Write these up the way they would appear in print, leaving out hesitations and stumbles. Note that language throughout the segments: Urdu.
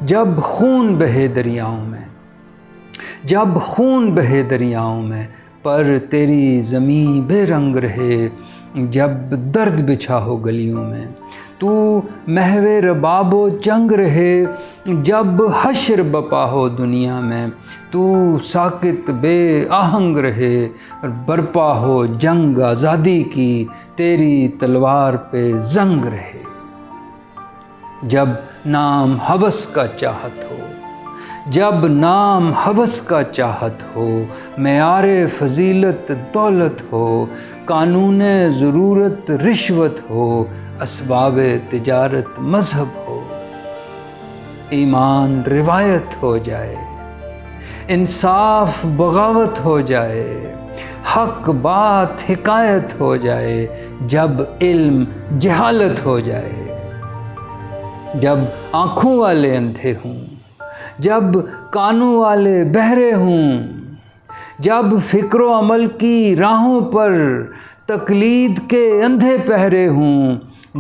جب خون بہے دریاؤں میں، جب خون بہے دریاؤں میں، پر تیری زمیں بے رنگ رہے، جب درد بچھا ہو گلیوں میں، تو محو رباب و جنگ رہے، جب حشر بپا ہو دنیا میں، تو ساکت بے آہنگ رہے، برپا ہو جنگ آزادی کی، تیری تلوار پہ زنگ رہے۔ جب نام ہوس کا چاہت ہو، جب نام ہوس کا چاہت ہو، معیار فضیلت دولت ہو، قانون ضرورت رشوت ہو، اسباب تجارت مذہب ہو، ایمان روایت ہو جائے، انصاف بغاوت ہو جائے، حق بات حکایت ہو جائے، جب علم جہالت ہو جائے، جب آنکھوں والے اندھے ہوں، جب کانوں والے بہرے ہوں، جب فکر و عمل کی راہوں پر تقلید کے اندھے پہرے ہوں،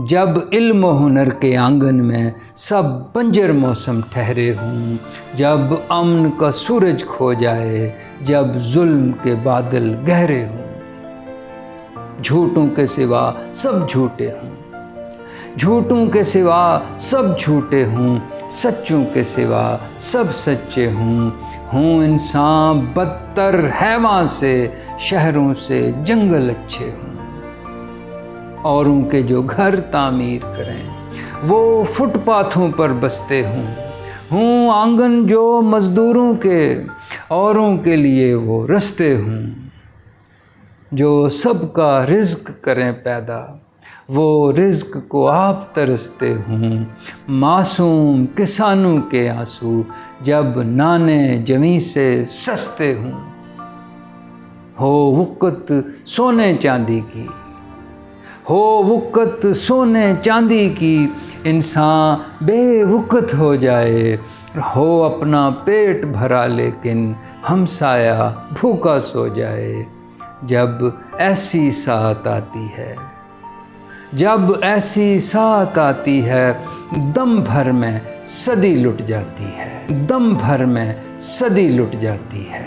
جب علم و ہنر کے آنگن میں سب بنجر موسم ٹھہرے ہوں، جب امن کا سورج کھو جائے، جب ظلم کے بادل گہرے ہوں، جھوٹوں کے سوا سب جھوٹے ہوں، جھوٹوں کے سوا سب جھوٹے ہوں، سچوں کے سوا سب سچے ہوں، ہوں انسان بدتر حیوان سے، شہروں سے جنگل اچھے ہوں، اوروں کے جو گھر تعمیر کریں وہ فٹ پاتھوں پر بستے ہوں، ہوں آنگن جو مزدوروں کے، اوروں کے لیے وہ رستے ہوں، جو سب کا رزق کریں پیدا، وہ رزق کو آپ ترستے ہوں، معصوم کسانوں کے آنسو جب نانے جویں سے سستے ہوں، ہو وقت سونے چاندی کی، ہو وقت سونے چاندی کی، انسان بے وقت ہو جائے، ہو اپنا پیٹ بھرا لیکن ہمسایہ بھوکا سو جائے، جب ایسی ساعت آتی ہے، جب ایسی ساعت آتی ہے، دم بھر میں صدی لٹ جاتی ہے، دم بھر میں صدی لٹ جاتی ہے۔